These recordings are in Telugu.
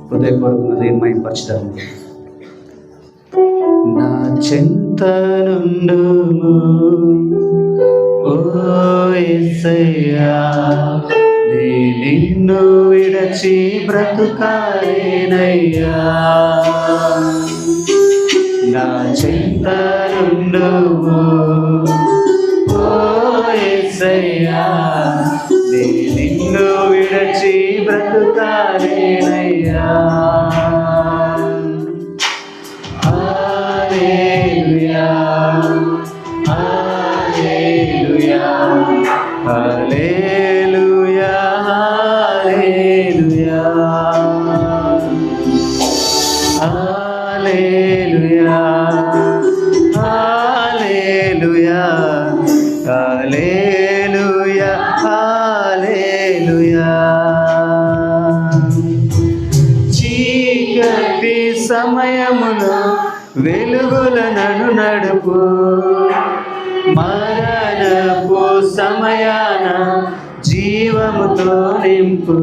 హృదయపూర్వకంగా నేను మహిమపరచుతాను. నా చెంత నుండుము ఓ యేసయ్యా, నే నిన్ను విడచి బ్రతుకాలేనయ్యా. నా చెంత నుండుము ఓ యేసయ్యా, నే నిన్ను విడచి బ్రతుకాలేనయ్యా. హల్లెలూయా హల్లెలూయా హల్లెలూయా హల్లెలూయా హల్లెలూయా హల్లెలూయా హల్లెలూయా. చీకటి సమయములో వెలుగుల నన్ను నడుపు, మరణపు సమయాన జీవముతో నింపు.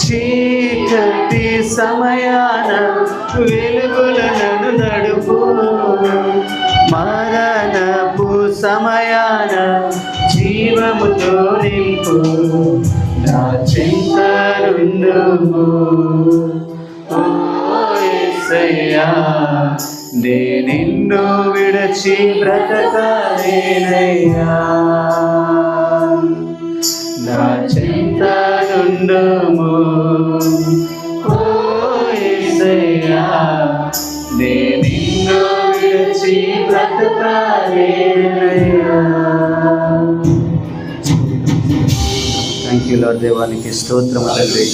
చీకటి సమయాన వెలుగుల నన్ను నడుపు, మరణపు సమయాన జీవముతో నింపు. నా చింత నుండుము ఓ యేసయ్యా, నే నిన్ను విడచి బ్రతకాలేనయ్యా. నా చింత నుండుము ఓ యేసయ్యా, నే నిన్ను విడచి బ్రతకాలేనయ్యా. Thank you lord. దేవానికి స్తోత్రము తండ్రి.